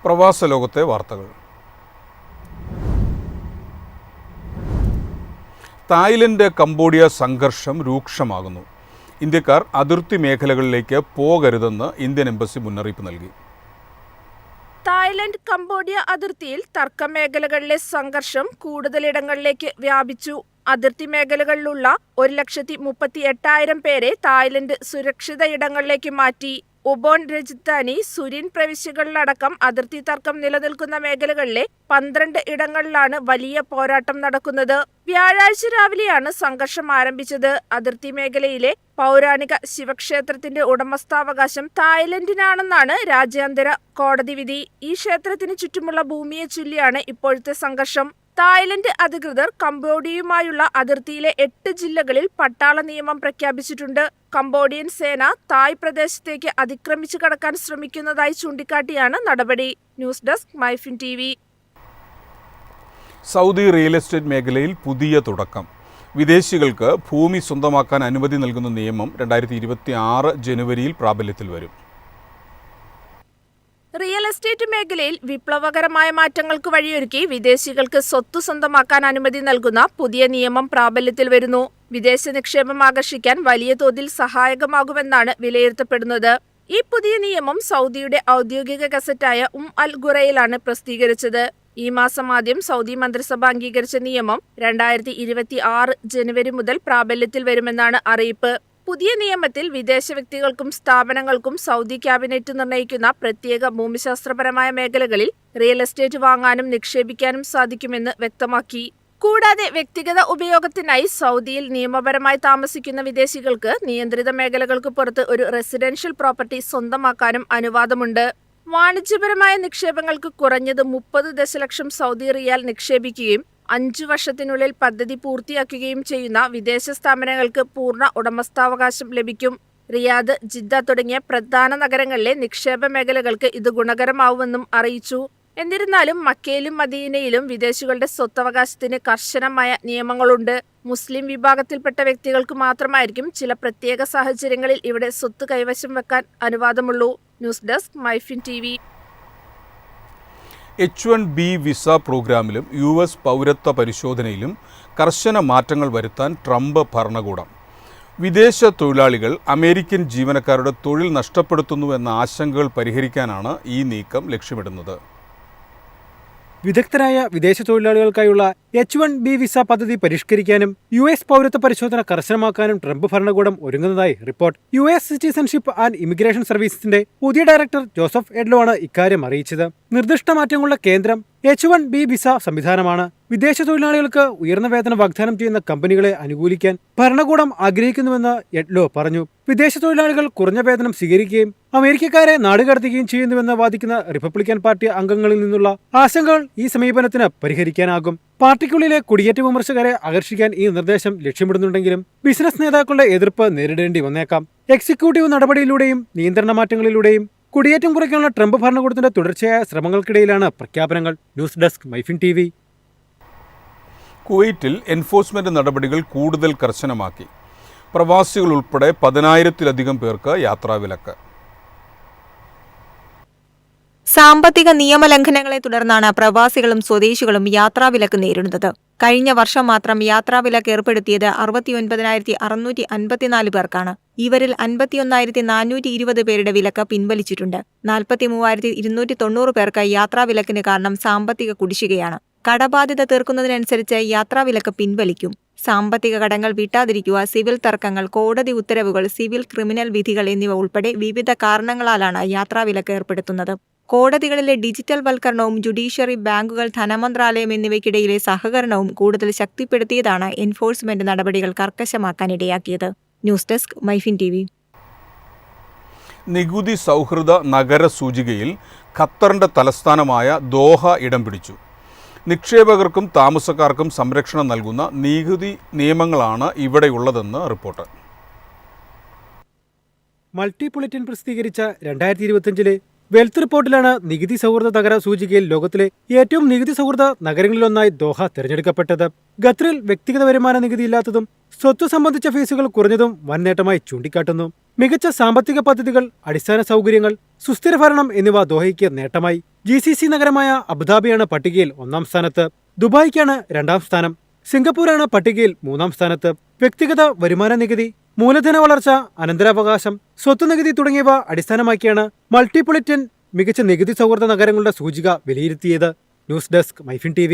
പ്രവാസ ലോകത്തെ വാർത്തകൾ. തായ്ലൻഡ് കംബോഡിയ സംഘർഷം രൂക്ഷമാകുന്നു. ഇന്ത്യക്കാർ അതിർത്തി മേഖലകളിലേക്ക് പോകരുതെന്ന് ഇന്ത്യൻ എംബസി മുന്നറിയിപ്പ് നൽകി. തായ്ലൻഡ് കംബോഡിയ അതിർത്തിയിൽ തർക്ക മേഖലകളിലെ സംഘർഷം കൂടുതലിടങ്ങളിലേക്ക് വ്യാപിച്ചു. അതിർത്തി മേഖലകളിലുള്ള 1,38,000 പേരെ തായ്ലൻഡ് സുരക്ഷിത ഇടങ്ങളിലേക്ക് മാറ്റി. ഉബോൺ, രജ്താനി, സുരിൻ പ്രവിശ്യകളിലടക്കം അതിർത്തി തർക്കം നിലനിൽക്കുന്ന മേഖലകളിലെ 12 ഇടങ്ങളിലാണ് വലിയ പോരാട്ടം നടക്കുന്നത്. വ്യാഴാഴ്ച രാവിലെയാണ് സംഘർഷം ആരംഭിച്ചത്. അതിർത്തി മേഖലയിലെ പൗരാണിക ശിവക്ഷേത്രത്തിന്റെ ഉടമസ്ഥാവകാശം തായ്ലൻഡിനാണെന്നാണ് രാജ്യാന്തര കോടതി വിധി. ഈ ക്ഷേത്രത്തിന് ചുറ്റുമുള്ള ഭൂമിയെ ചൊല്ലിയാണ് ഇപ്പോഴത്തെ സംഘർഷം. തായ്ലൻഡ് അധികൃതർ കംബോഡിയയുമായുള്ള അതിർത്തിയിലെ 8 ജില്ലകളിൽ പട്ടാള നിയമം പ്രഖ്യാപിച്ചിട്ടുണ്ട്. കംബോഡിയൻ സേന തായ് പ്രദേശത്തേക്ക് അതിക്രമിച്ചു കടക്കാൻ ശ്രമിക്കുന്നതായി ചൂണ്ടിക്കാട്ടിയാണ് നടപടി. News desk MyFin TV. Saudi real estate മേഖലയിൽ പുതിയ തുടക്കം. വിദേശികൾക്ക് ഭൂമി സ്വന്തമാക്കാൻ അനുമതി നൽകുന്ന നിയമം 2026 ജനുവരിയിൽ പ്രാബല്യത്തിൽ വരും. റിയൽ എസ്റ്റേറ്റ് മേഖലയിൽ വിപ്ലവകരമായ മാറ്റങ്ങൾക്ക് വഴിയൊരുക്കി വിദേശികൾക്ക് സ്വത്ത് സ്വന്തമാക്കാൻ അനുമതി നൽകുന്ന പുതിയ നിയമം പ്രാബല്യത്തിൽ വരുന്നു. വിദേശ നിക്ഷേപം ആകർഷിക്കാൻ വലിയ തോതിൽ സഹായകമാകുമെന്നാണ് വിലയിരുത്തപ്പെടുന്നത്. ഈ പുതിയ നിയമം സൗദിയുടെ ഔദ്യോഗിക ഗസറ്റായ അൽ ഖുറയിലാണ് പ്രസിദ്ധീകരിച്ചത്. ഈ മാസം ആദ്യം സൗദി മന്ത്രിസഭ അംഗീകരിച്ച നിയമം 2026 ജനുവരി മുതൽ പ്രാബല്യത്തിൽ വരുമെന്നാണ് അറിയിപ്പ്. പുതിയ നിയമത്തിൽ വിദേശ വ്യക്തികൾക്കും സ്ഥാപനങ്ങൾക്കും സൗദി ക്യാബിനറ്റ് നിർണ്ണയിക്കുന്ന പ്രത്യേക ഭൂമിശാസ്ത്രപരമായ മേഖലകളിൽ റിയൽ എസ്റ്റേറ്റ് വാങ്ങാനും നിക്ഷേപിക്കാനും സാധിക്കുമെന്ന് വ്യക്തമാക്കി. കൂടാതെ വ്യക്തിഗത ഉപയോഗത്തിനായി സൗദിയിൽ നിയമപരമായി താമസിക്കുന്ന വിദേശികൾക്ക് നിയന്ത്രിത മേഖലകൾക്ക് പുറത്ത് ഒരു റെസിഡൻഷ്യൽ പ്രോപ്പർട്ടി സ്വന്തമാക്കാനും അനുവാദമുണ്ട്. വാണിജ്യപരമായ നിക്ഷേപങ്ങൾക്ക് കുറഞ്ഞത് 30 ദശലക്ഷം സൗദി റിയാൽ നിക്ഷേപിക്കുകയും 5 വർഷത്തിനുള്ളിൽ പദ്ധതി പൂർത്തിയാക്കുകയും ചെയ്യുന്ന വിദേശ സ്ഥാപനങ്ങൾക്ക് പൂർണ്ണ ഉടമസ്ഥാവകാശം ലഭിക്കും. റിയാദ്, ജിദ്ദ തുടങ്ങിയ പ്രധാന നഗരങ്ങളിലെ നിക്ഷേപ മേഖലകൾക്ക് ഇത് ഗുണകരമാവുമെന്നും അറിയിച്ചു. എന്നിരുന്നാലും മക്കയിലും മദീനയിലും വിദേശികളുടെ സ്വത്തവകാശത്തിന് കർശനമായ നിയമങ്ങളുണ്ട്. മുസ്ലിം വിഭാഗത്തിൽപ്പെട്ട വ്യക്തികൾക്ക് മാത്രമായിരിക്കും ചില പ്രത്യേക സാഹചര്യങ്ങളിൽ ഇവിടെ സ്വത്ത് കൈവശം വെക്കാൻ അനുവാദമുള്ളൂ. News desk MyFin TV. H1B visa പ്രോഗ്രാമിലും US പൗരത്വ പരിശോധനയിലും കർശന മാറ്റങ്ങൾ വരുത്താൻ ട്രംപ് ഭരണകൂടം. വിദേശ തൊഴിലാളികൾ അമേരിക്കൻ ജീവനക്കാരുടെ തൊഴിൽ നഷ്ടപ്പെടുത്തുന്നുവെന്ന ആശങ്കകൾ പരിഹരിക്കാനാണ് ഈ നീക്കം ലക്ഷ്യമിടുന്നത്. വിദഗ്ധരായ വിദേശ തൊഴിലാളികൾക്കായുള്ള H1B വിസ പദ്ധതി പരിഷ്കരിക്കാനും US പൗരത്വ പരിശോധന കർശനമാക്കാനും ട്രംപ് ഭരണകൂടം ഒരുങ്ങുന്നതായി report. US citizenship and immigration സർവീസസിന്റെ പുതിയ ഡയറക്ടർ ജോസഫ് എഡ്ലോ ആണ് ഇക്കാര്യം അറിയിച്ചത്. നിർദ്ദിഷ്ട മാറ്റങ്ങളുടെ കേന്ദ്രം H1B വിസ സംവിധാനമാണ്. വിദേശ തൊഴിലാളികൾക്ക് ഉയർന്ന വേതനം വാഗ്ദാനം ചെയ്യുന്ന കമ്പനികളെ അനുകൂലിക്കാൻ ഭരണകൂടം ആഗ്രഹിക്കുന്നുവെന്ന് എഡ്ലോ പറഞ്ഞു. വിദേശ തൊഴിലാളികൾ കുറഞ്ഞ വേതനം സ്വീകരിക്കുകയും അമേരിക്കക്കാരെ നാടുകടത്തുകയും ചെയ്യുന്നുവെന്ന് വാദിക്കുന്ന റിപ്പബ്ലിക്കൻ പാർട്ടി അംഗങ്ങളിൽ നിന്നുള്ള ആശങ്കകൾ ഈ സമീപനത്തിന് പരിഹരിക്കാനാകും. പാർട്ടിക്കുള്ളിലെ കുടിയേറ്റ വിമർശകരെ ആകർഷിക്കാൻ ഈ നിർദ്ദേശം ലക്ഷ്യമിടുന്നുണ്ടെങ്കിലും ബിസിനസ് നേതാക്കളുടെ എതിർപ്പ് നേരിടേണ്ടി വന്നേക്കാം. എക്സിക്യൂട്ടീവ് നടപടിയിലൂടെയും നിയന്ത്രണ മാറ്റങ്ങളിലൂടെയും കുടിയേറ്റം കുറയ്ക്കാനുള്ള ട്രംപ് ഭരണകൂടത്തിന്റെ തുടർച്ചയായ ശ്രമങ്ങൾക്കിടയിലാണ് പ്രഖ്യാപനങ്ങൾ. News desk MyFin TV. കുവൈറ്റിൽ എൻഫോഴ്സ്മെന്റ് നടപടികൾ കൂടുതൽ കർശനമാക്കി. പ്രവാസികൾ ഉൾപ്പെടെ 10,000-ലധികം പേർക്ക് യാത്രാവിലക്ക്. സാമ്പത്തിക നിയമലംഘനങ്ങളെ തുടർന്നാണ് പ്രവാസികളും സ്വദേശികളും യാത്രാവിലക്ക് നേരിടുന്നത്. കഴിഞ്ഞ വർഷം മാത്രം യാത്രാവിലക്ക് ഏർപ്പെടുത്തിയത് 69,654 പേർക്കാണ്. ഇവരിൽ 51,420 പേരുടെ വിലക്ക് പിൻവലിച്ചിട്ടുണ്ട്. 43,290 പേർക്ക് യാത്രാവിലക്കിന് കാരണം സാമ്പത്തിക കുടിശ്ശികയാണ്. കടബാധ്യത തീർക്കുന്നതിനനുസരിച്ച് യാത്രാവിലക്ക് പിൻവലിക്കും. സാമ്പത്തിക കടങ്ങൾ വീട്ടാതിരിക്കുക, സിവിൽ തർക്കങ്ങൾ, കോടതി ഉത്തരവുകൾ, സിവിൽ ക്രിമിനൽ വിധികൾ എന്നിവ ഉൾപ്പെടെ വിവിധ കാരണങ്ങളാലാണ് യാത്രാവിലക്ക് ഏർപ്പെടുത്തുന്നത്. കോടതികളിലെ ഡിജിറ്റൽ വൽക്കരണവും ജുഡീഷ്യറി, ബാങ്കുകൾ, ധനമന്ത്രാലയം എന്നിവയ്ക്കിടയിലെ സഹകരണവും കൂടുതൽ ശക്തിപ്പെടുത്തിയതാണ് എൻഫോഴ്സ്മെന്റ് നടപടികൾ കർക്കശമാക്കാനിടയാക്കിയത്. News desk MyFin TV. നികുതി സൗഹൃദ നഗര സൂചികയിൽ ഖത്തറിന്റെ തലസ്ഥാനമായ ദോഹ ഇടം പിടിച്ചു. നിക്ഷേപകർക്കും താമസക്കാർക്കും സംരക്ഷണം നൽകുന്ന നികുതി നിയമങ്ങളാണ് ഇവിടെയുള്ളതെന്ന് റിപ്പോർട്ട്. മൾട്ടി ബുള്ളറ്റിൻ പ്രസിദ്ധീകരിച്ച 2025 വെൽത്ത് റിപ്പോർട്ടിലാണ് നികുതി സൗഹൃദ നഗര സൂചികയിൽ ലോകത്തിലെ ഏറ്റവും നികുതി സൗഹൃദ നഗരങ്ങളിലൊന്നായി ദോഹ തിരഞ്ഞെടുക്കപ്പെട്ടത്. ഖത്തറിൽ വ്യക്തിഗത വരുമാന നികുതി ഇല്ലാത്തതും സ്വത്ത് സംബന്ധിച്ച ഫീസുകൾ കുറഞ്ഞതും വൻ നേട്ടമായി ചൂണ്ടിക്കാട്ടുന്നു. മികച്ച സാമ്പത്തിക പദ്ധതികൾ, അടിസ്ഥാന സൗകര്യങ്ങൾ, സുസ്ഥിര ഭരണം എന്നിവ ദോഹയ്ക്ക് നേട്ടമായി. GCC നഗരമായ അബുദാബിയാണ് പട്ടികയിൽ 1-ാം സ്ഥാനത്ത്. ദുബായിക്കാണ് 2-ാം സ്ഥാനം. സിംഗപ്പൂരാണ് പട്ടികയിൽ 3-ാം സ്ഥാനത്ത്. വ്യക്തിഗത വരുമാന നികുതി, മൂലധന വളർച്ച, അനന്തരാവകാശം, സ്വത്ത് നികുതി തുടങ്ങിയവ അടിസ്ഥാനമാക്കിയാണ് മൾട്ടിപൊളിറ്റൻ മികച്ച നികുതി സൗഹൃദ നഗരങ്ങളുടെ സൂചിക വിലയിരുത്തിയത്. News desk, MyFin TV.